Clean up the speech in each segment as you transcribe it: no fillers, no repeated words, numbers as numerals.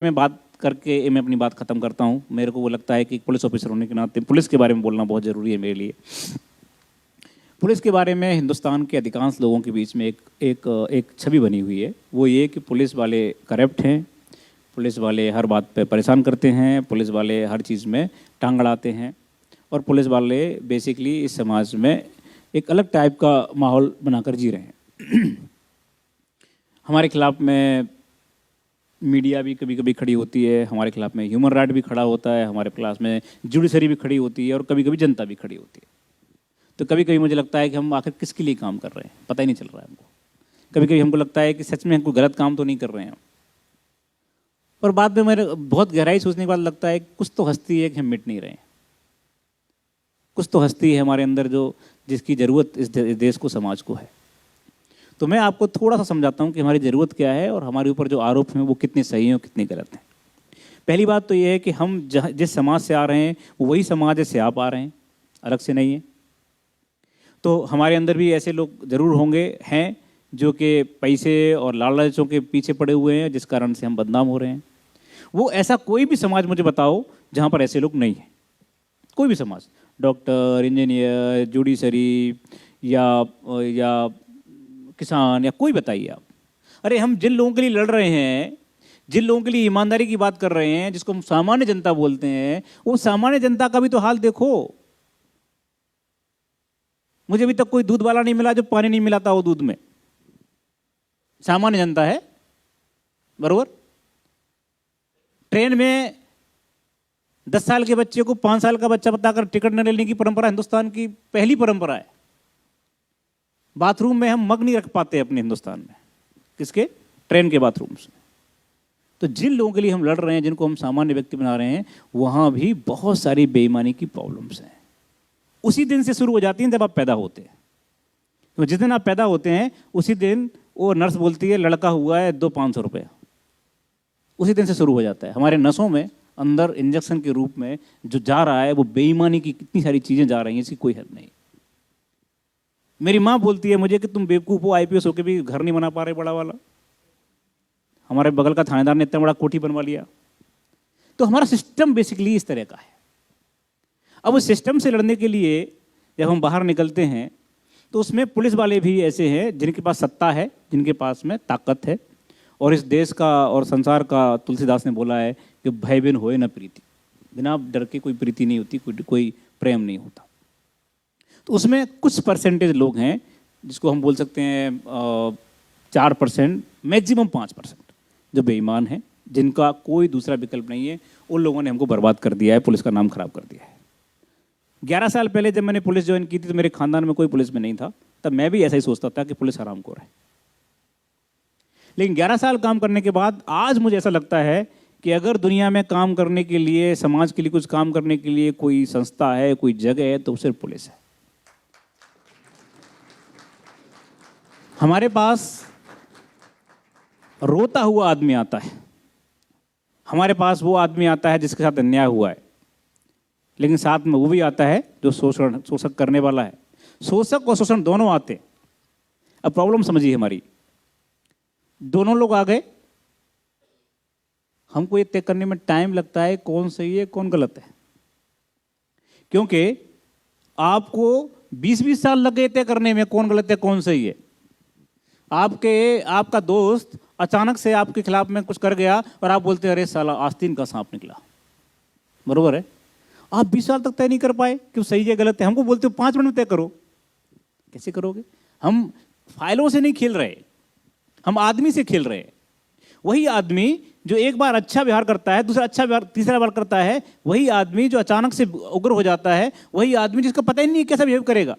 मैं बात करके मैं अपनी बात ख़त्म करता हूँ। मेरे को वो लगता है कि पुलिस ऑफिसर होने के नाते पुलिस के बारे में बोलना बहुत ज़रूरी है मेरे लिए। पुलिस के बारे में हिंदुस्तान के अधिकांश लोगों के बीच में एक छवि बनी हुई है। वो ये कि पुलिस वाले करप्ट हैं, पुलिस वाले हर बात पे परेशान करते हैं, पुलिस वाले हर चीज़ में टांग अड़ाते हैं और पुलिस वाले बेसिकली इस समाज में एक अलग टाइप का माहौल बनाकर जी रहे हैं। हमारे खिलाफ में मीडिया भी कभी कभी खड़ी होती है, हमारे खिलाफ में ह्यूमन राइट भी खड़ा होता है, हमारे खिलाफ में जुडिशरी भी खड़ी होती है और कभी कभी जनता भी खड़ी होती है। तो कभी कभी मुझे लगता है कि हम आखिर किसके लिए काम कर रहे हैं, पता ही नहीं चल रहा है हमको। कभी कभी हमको लगता है कि सच में हम कोई गलत काम तो नहीं कर रहे हैं। और बाद में मेरे बहुत गहराई सोचने के बाद लगता है कुछ तो हस्ती है कि हम मिट नहीं रहे हैं। कुछ तो हस्ती है हमारे अंदर जो जिसकी ज़रूरत इस देश को, समाज को है। तो मैं आपको थोड़ा सा समझाता हूँ कि हमारी ज़रूरत क्या है और हमारे ऊपर जो आरोप हैं वो कितने सही हैं और कितने गलत हैं। पहली बात तो ये है कि हम जिस समाज से आ रहे हैं वो वही समाज है से आप आ रहे हैं, अलग से नहीं है। तो हमारे अंदर भी ऐसे लोग ज़रूर होंगे हैं जो कि पैसे और लालचों के पीछे पड़े हुए हैं, जिस कारण से हम बदनाम हो रहे हैं। वो ऐसा कोई भी समाज मुझे बताओ जहाँ पर ऐसे लोग नहीं हैं। कोई भी समाज, डॉक्टर, इंजीनियर, जुडिशरी या किसान या कोई बताइए आप। अरे हम जिन लोगों के लिए लड़ रहे हैं, जिन लोगों के लिए ईमानदारी की बात कर रहे हैं, जिसको हम सामान्य जनता बोलते हैं, वो सामान्य जनता का भी तो हाल देखो। मुझे अभी तक कोई दूध वाला नहीं मिला जो पानी नहीं मिलाता हो दूध में। सामान्य जनता है, बरोबर। ट्रेन में 10 साल के बच्चे को 5 साल का बच्चा बताकर टिकट न लेने की परंपरा हिंदुस्तान की पहली परंपरा है। बाथरूम में हम मग नहीं रख पाते अपने हिंदुस्तान में, किसके? ट्रेन के बाथरूम से। तो जिन लोगों के लिए हम लड़ रहे हैं, जिनको हम सामान्य व्यक्ति बना रहे हैं, वहां भी बहुत सारी बेईमानी की प्रॉब्लम्स हैं। उसी दिन से शुरू हो जाती हैं जब आप पैदा होते हैं। तो जिस दिन आप पैदा होते हैं उसी दिन वो नर्स बोलती है लड़का हुआ है, दो 500 रुपये। उसी दिन से शुरू हो जाता है। हमारे नसों में अंदर इंजेक्शन के रूप में जो जा रहा है वो बेईमानी की कितनी सारी चीज़ें जा रही हैं, इसकी कोई हद नहीं। मेरी माँ बोलती है मुझे कि तुम बेवकूफ़ हो, IPS होकर भी घर नहीं बना पा रहे बड़ा वाला। हमारे बगल का थानेदार ने इतना बड़ा कोठी बनवा लिया। तो हमारा सिस्टम बेसिकली इस तरह का है। अब उस सिस्टम से लड़ने के लिए जब हम बाहर निकलते हैं तो उसमें पुलिस वाले भी ऐसे हैं जिनके पास सत्ता है, जिनके पास में ताकत है। और इस देश का और संसार का, तुलसीदास ने बोला है कि भय बिन होए न प्रीति। बिना डर के कोई प्रीति नहीं होती, कोई प्रेम नहीं होता। तो उसमें कुछ परसेंटेज लोग हैं जिसको हम बोल सकते हैं 4%, मैक्सिमम 5% जो बेईमान हैं, जिनका कोई दूसरा विकल्प नहीं है। उन लोगों ने हमको बर्बाद कर दिया है, पुलिस का नाम खराब कर दिया है। 11 साल पहले जब मैंने पुलिस ज्वाइन की थी तो मेरे खानदान में कोई पुलिस में नहीं था। तब मैं भी ऐसा ही सोचता था कि पुलिस हरामखोर है। लेकिन 11 साल काम करने के बाद आज मुझे ऐसा लगता है कि अगर दुनिया में काम करने के लिए, समाज के लिए कुछ काम करने के लिए कोई संस्था है, कोई जगह है, तो सिर्फ पुलिस है। हमारे पास रोता हुआ आदमी आता है, हमारे पास वो आदमी आता है जिसके साथ अन्याय हुआ है, लेकिन साथ में वो भी आता है जो शोषक करने वाला है। शोषक और शोषण दोनों आते। अब प्रॉब्लम समझिए हमारी, दोनों लोग आ गए, हमको ये तय करने में टाइम लगता है कौन सही है कौन गलत है। क्योंकि आपको 20-20 साल लग गए तय करने में कौन गलत है कौन सही है। आपका दोस्त अचानक से आपके खिलाफ में कुछ कर गया और आप बोलते हैं अरे साला आस्तीन का सांप निकला, बरोबर है। आप 20 साल तक तय नहीं कर पाए कि सही है गलत है। हमको बोलते हो 5 मिनट में तय करो। कैसे करोगे? हम फाइलों से नहीं खेल रहे, हम आदमी से खेल रहे हैं। वही आदमी जो एक बार अच्छा व्यवहार करता है, दूसरा अच्छा व्यवहार तीसरा बार करता है, वही आदमी जो अचानक से उग्र हो जाता है, वही आदमी जिसका पता ही नहीं कैसा बिहेव करेगा।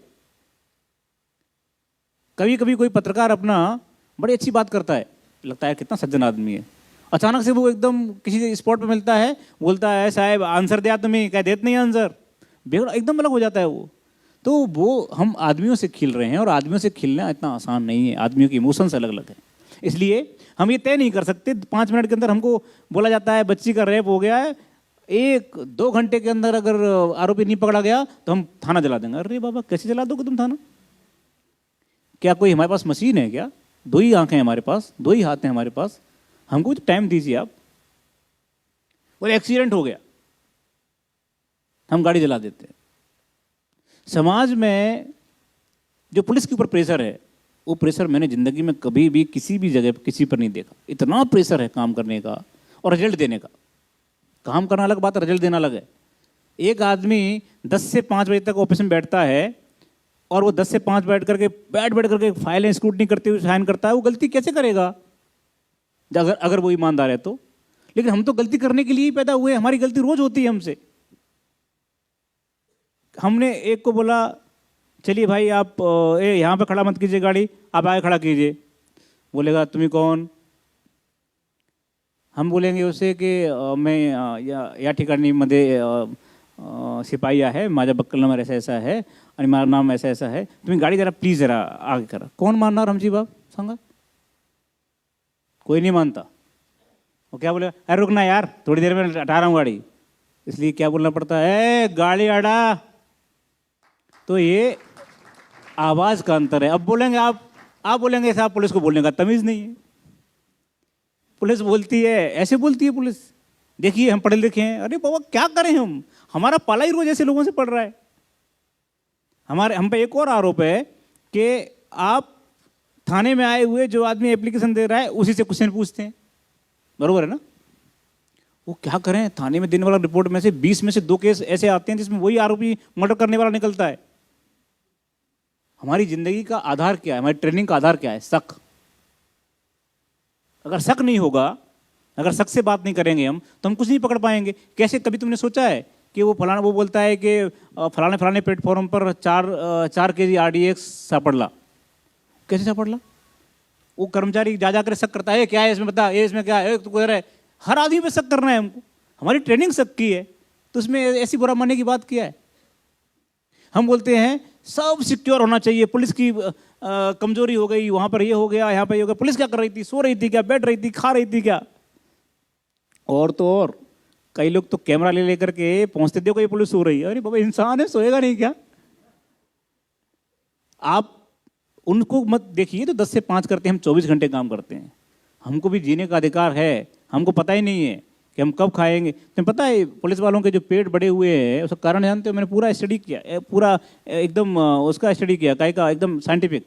कभी कभी कोई पत्रकार अपना बड़ी अच्छी बात करता है, लगता है कितना सज्जन आदमी है। अचानक से वो एकदम किसी स्पॉट पे मिलता है, बोलता है साहब आंसर दिया तुम्हें, कह देते नहीं आंसर, बेगड़ा एकदम अलग हो जाता है वो। तो वो हम आदमियों से खेल रहे हैं और आदमियों से खेलना इतना आसान नहीं है। आदमियों की इमोशंस अलग अलग है, इसलिए हम ये तय नहीं कर सकते। 5 मिनट के अंदर हमको बोला जाता है बच्ची का रेप हो गया है, 1-2 घंटे के अंदर अगर आरोपी नहीं पकड़ा गया तो हम थाना जला देंगे। अरे बाबा कैसे जला दोगे तुम थाना? क्या कोई हमारे पास मशीन है क्या? 2 ही आंखें हमारे पास, 2 ही हाथ हैं हमारे पास, हमको तो टाइम दीजिए आप। बोले एक्सीडेंट हो गया, हम गाड़ी जला देते हैं। समाज में जो पुलिस के ऊपर प्रेशर है, वो प्रेशर मैंने जिंदगी में कभी भी किसी भी जगह किसी पर नहीं देखा। इतना प्रेशर है काम करने का और रिजल्ट देने का। काम करना अलग बात है, रिजल्ट देना अलग है। एक आदमी 10 से 5 बजे तक ऑफिस में बैठता है और वो 10 से 5 बैठ करके फाइलें स्क्रूटनी करते हुए साइन करता है, वो गलती कैसे करेगा अगर वो ईमानदार है तो। लेकिन हम तो गलती करने के लिए ही पैदा हुए, हमारी गलती रोज होती है हमसे। हमने एक को बोला चलिए भाई आप यहाँ पे खड़ा मत कीजिए गाड़ी, आप आगे खड़ा कीजिए। बोलेगा तुम्हें कौन? हम बोलेंगे उसे कि मैं या ठिकाणी मध्ये शिपाई आहे, माझ्या बक्कल नंबर ऐसा ऐसा है आणि माझं नाम ऐसा ऐसा है, तुम्ही गाड़ी जरा प्लीज जरा आगे करा। कौन मानणार हमची बाप सांगा? कोई नहीं मानता। वो क्या बोलेगा, अरे रुकना यार थोड़ी देर में हटा रहा हूँ गाड़ी। इसलिए क्या बोलना पड़ता है, गाड़ी अड़ा। तो ये आवाज का अंतर है। अब बोलेंगे आप बोलेंगे साहब पुलिस को बोलने का तमीज नहीं है। पुलिस बोलती है, ऐसे बोलती है पुलिस, देखिए हम पढ़े लिखे हैं। अरे बाबा क्या करें हम, हमारा पाला ही रोज ऐसे लोगों से पड़ रहा है। हम पे एक और आरोप है कि आप थाने में आए हुए जो आदमी एप्लीकेशन दे रहा है उसी से क्वेश्चन पूछते हैं, बरोबर है ना? वो क्या करें, थाने में देने वाला रिपोर्ट में से 20 में से 2 केस ऐसे आते हैं जिसमें वही आरोपी मर्डर करने वाला निकलता है। हमारी जिंदगी का आधार क्या है, हमारी ट्रेनिंग का आधार क्या है? शक। अगर शक नहीं होगा, अगर शक से बात नहीं करेंगे हम, तो हम कुछ नहीं पकड़ पाएंगे। कैसे, कभी तुमने सोचा है कि वो फलाना, वो बोलता है कि फलाने प्लेटफॉर्म पर 4 केजी RDX सापड़ला। कैसे सापड़ला? वो कर्मचारी जा जाकर शक करता है, क्या है इसमें, बता ये इसमें क्या है, तो कह रहा है। हर आदमी पे शक करना है हमको, हमारी ट्रेनिंग शक की है, तो उसमें ऐसी बुरा मानने की बात क्या है? हम बोलते हैं सब सिक्योर होना चाहिए, पुलिस की कमजोरी हो गई, वहां पर ये हो गया, यहाँ पर ये हो गया। पुलिस क्या कर रही थी? सो रही थी क्या, बैठ रही थी, खा रही थी क्या? और तो और कई लोग तो कैमरा ले लेकर के पहुंचते, देखो ये पुलिस सो रही है। अरे बाबा इंसान है, सोएगा नहीं क्या? आप उनको मत देखिए, तो 10 से 5 करते हैं, हम 24 घंटे काम करते हैं। हमको भी जीने का अधिकार है, हमको पता ही नहीं है कि हम कब खाएंगे। तुम्हें पता है पुलिस वालों के जो पेट बड़े हुए हैं उसका कारण जानते हो? मैंने पूरा स्टडी किया, पूरा एकदम उसका स्टडी किया, काय का एकदम साइंटिफिक।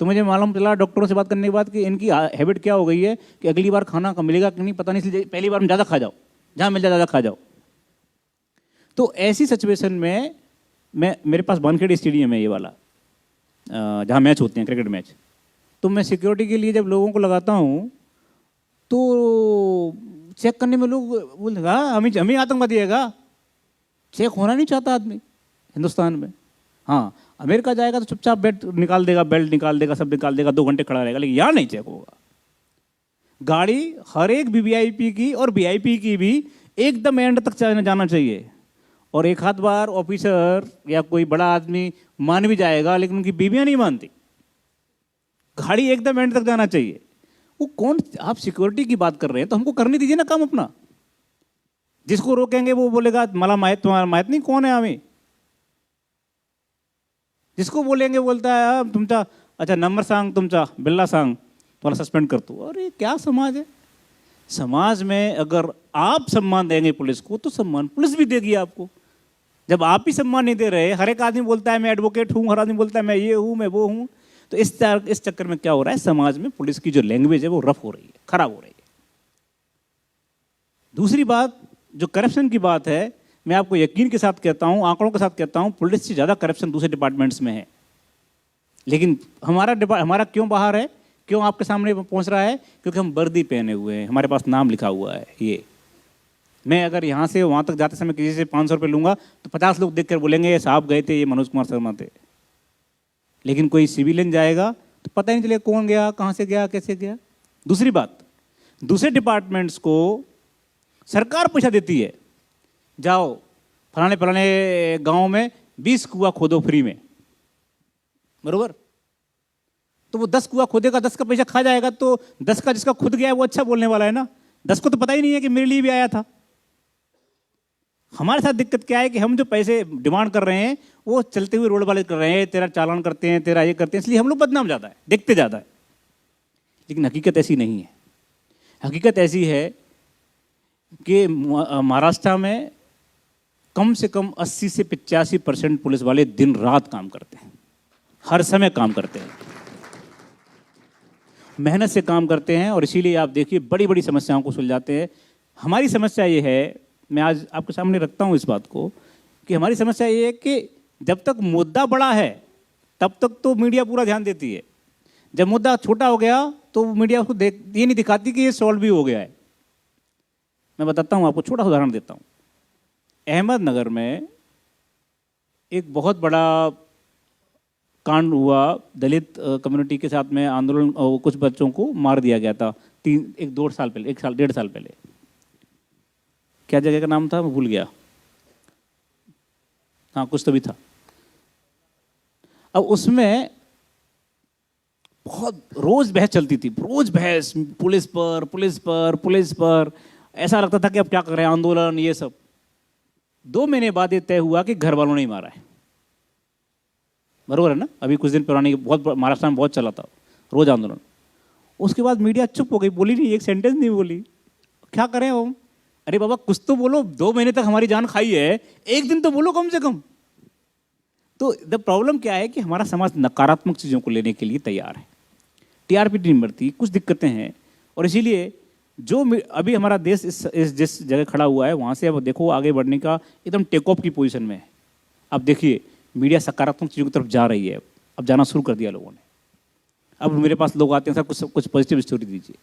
तो मुझे मालूम चला डॉक्टरों से बात करने के बाद कि इनकी हैबिट क्या हो गई है कि अगली बार खाना मिलेगा कि नहीं पता नहीं, इसलिए पहली बार में ज़्यादा खा जाओ, जहाँ मिल जाए ज़्यादा खा जाओ। तो ऐसी सिचुएशन में मेरे पास वानखेड़े स्टेडियम है ये वाला, जहाँ मैच होते हैं, क्रिकेट मैच। तो मैं सिक्योरिटी के लिए जब लोगों को लगाता हूँ तो चेक करने में लोग बोलते हमें आतंकवादी है का? चेक होना नहीं चाहता आदमी हिंदुस्तान में। हाँ, अमेरिका जाएगा तो चुपचाप बेल्ट निकाल देगा, सब निकाल देगा, 2 घंटे खड़ा रहेगा, लेकिन यहाँ नहीं चेक होगा। गाड़ी हर एक VVIP की और VIP की भी एकदम एंड तक जाना चाहिए। और एक आध बार ऑफिसर या कोई बड़ा आदमी मान भी जाएगा, लेकिन उनकी बीवियां नहीं मानती। गाड़ी एकदम एंड तक जाना चाहिए। वो कौन, आप सिक्योरिटी की बात कर रहे हैं तो हमको करने दीजिए ना काम अपना। जिसको रोकेंगे वो बोलेगा मला माहित, तुम्हारा माहित नहीं कौन है हमें। जिसको बोलेंगे बोलता है तुमचा, अच्छा नंबर सांग तुमचा, बिल्ला सांग, तुम्हारा सस्पेंड कर दो। अरे क्या समाज है? समाज में अगर आप सम्मान देंगे पुलिस को तो सम्मान पुलिस भी देगी आपको। जब आप ही सम्मान नहीं दे रहे, हर एक आदमी बोलता है मैं एडवोकेट हूँ, हर आदमी बोलता है मैं ये हूँ, मैं वो हूँ, तो इस चक्कर में क्या हो रहा है, समाज में पुलिस की जो लैंग्वेज है वो रफ हो रही है, खराब हो रही है। दूसरी बात जो करप्शन की बात है, मैं आपको यकीन के साथ कहता हूं, आंकड़ों के साथ कहता हूं, पुलिस से ज्यादा करप्शन दूसरे डिपार्टमेंट्स में है। लेकिन हमारा क्यों बाहर है, क्यों आपके सामने पहुंच रहा है? क्योंकि हम वर्दी पहने हुए हैं, हमारे पास नाम लिखा हुआ है। ये मैं अगर यहाँ से वहाँ तक जाते समय किसी से 500 रुपये लूंगा तो 50 लोग देखकर बोलेंगे ये साहब गए थे, ये मनोज कुमार शर्मा थे। लेकिन कोई सिविलियन जाएगा तो पता ही नहीं चलेगा कौन गया, कहाँ से गया, कैसे गया। दूसरी बात, दूसरे डिपार्टमेंट्स को सरकार पैसा देती है, जाओ फलाने गांव में 20 कुआं खोदो फ्री में, बरोबर? तो वो 10 कुआं खोदेगा, 10 का पैसा खा जाएगा, तो 10 का जिसका खुद गया है वो अच्छा बोलने वाला है ना। 10 को तो पता ही नहीं है कि मेरे लिए भी आया था। हमारे साथ दिक्कत क्या है कि हम जो पैसे डिमांड कर रहे हैं वो चलते हुए रोड वाले कर रहे हैं, तेरा चालान करते हैं, तेरा ये करते हैं, इसलिए हम लोग बदनाम ज़्यादा है, देखते ज़्यादा है। लेकिन हकीकत ऐसी नहीं है। हकीकत ऐसी है कि महाराष्ट्र में कम से कम 80 से 85% पुलिस वाले दिन रात काम करते हैं, हर समय काम करते हैं, मेहनत से काम करते हैं, और इसीलिए आप देखिए बड़ी बड़ी समस्याओं को सुलझाते हैं। हमारी समस्या ये है, मैं आज आपके सामने रखता हूँ इस बात को, कि हमारी समस्या ये है कि जब तक मुद्दा बड़ा है तब तक तो मीडिया पूरा ध्यान देती है, जब मुद्दा छोटा हो गया तो मीडिया उसको ये नहीं दिखाती कि ये सॉल्व भी हो गया है। मैं बताता हूँ आपको, छोटा सा उदाहरण देता हूँ। अहमदनगर में एक बहुत बड़ा कांड हुआ, दलित कम्युनिटी के साथ में आंदोलन, कुछ बच्चों को मार दिया गया था 1-2 साल पहले, 1-1.5 साल पहले। क्या जगह का नाम था, मैं भूल गया, हाँ कुछ तो भी था। अब उसमें बहुत रोज बहस चलती थी, रोज बहस, पुलिस पर पुलिस पर पुलिस पर, ऐसा लगता था कि अब क्या कर रहे हैं, आंदोलन ये सब। 2 महीने बाद ये तय हुआ कि घर वालों ने ही मारा है। बरोबर है ना? अभी कुछ दिन पुरानी बहुत महाराष्ट्र में बहुत चला था रोज आंदोलन। उसके बाद मीडिया चुप हो गई, बोली नहीं, एक सेंटेंस नहीं बोली। क्या करें हम? अरे बाबा कुछ तो बोलो, 2 महीने तक हमारी जान खाई है, एक दिन तो बोलो कम से कम। तो द प्रॉब्लम क्या है कि हमारा समाज नकारात्मक चीज़ों को लेने के लिए तैयार है, टीआरपी नहीं बढ़ती, कुछ दिक्कतें हैं, और इसीलिए जो अभी हमारा देश इस जिस जगह खड़ा हुआ है वहाँ से अब देखो आगे बढ़ने का एकदम टेक ऑफ की पोजीशन में है। अब देखिए मीडिया सकारात्मक चीज़ों की तरफ जा रही है, अब जाना शुरू कर दिया लोगों ने। अब मेरे पास लोग आते हैं, सर कुछ पॉजिटिव स्टोरी दीजिए।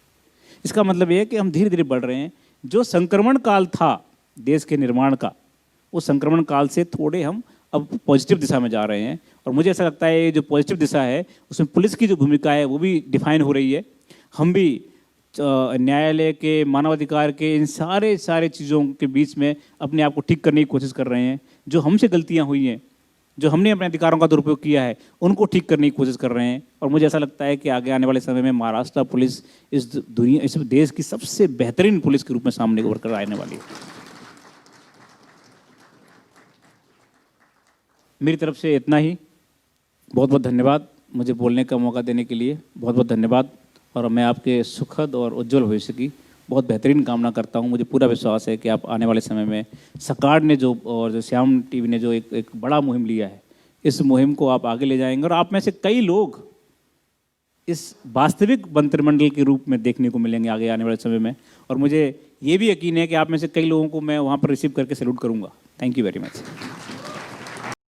इसका मतलब ये है कि हम धीरे धीरे बढ़ रहे हैं। जो संक्रमण काल था देश के निर्माण का, उस संक्रमण काल से थोड़े हम अब पॉजिटिव दिशा में जा रहे हैं, और मुझे ऐसा लगता है जो पॉजिटिव दिशा है उसमें पुलिस की जो भूमिका है वो भी डिफाइन हो रही है। हम भी न्यायालय के, मानवाधिकार के, इन सारे चीज़ों के बीच में अपने आप को ठीक करने की कोशिश कर रहे हैं। जो हमसे गलतियां हुई हैं, जो हमने अपने अधिकारों का दुरुपयोग किया है, उनको ठीक करने की कोशिश कर रहे हैं। और मुझे ऐसा लगता है कि आगे आने वाले समय में महाराष्ट्र पुलिस इस देश की सबसे बेहतरीन पुलिस के रूप में सामने उभर कर आने वाली है। मेरी तरफ से इतना ही। बहुत बहुत धन्यवाद मुझे बोलने का मौका देने के लिए, बहुत बहुत धन्यवाद। और मैं आपके सुखद और उज्जवल भविष्य की बहुत बेहतरीन कामना करता हूं। मुझे पूरा विश्वास है कि आप आने वाले समय में सरकार ने जो श्याम टीवी ने जो एक बड़ा मुहिम लिया है, इस मुहिम को आप आगे ले जाएंगे, और आप में से कई लोग इस वास्तविक मंत्रिमंडल के रूप में देखने को मिलेंगे आगे आने वाले समय में। और मुझे ये भी यकीन है कि आप में से कई लोगों को मैं वहाँ पर रिसीव करके सैल्यूट करूँगा। Thank you very much.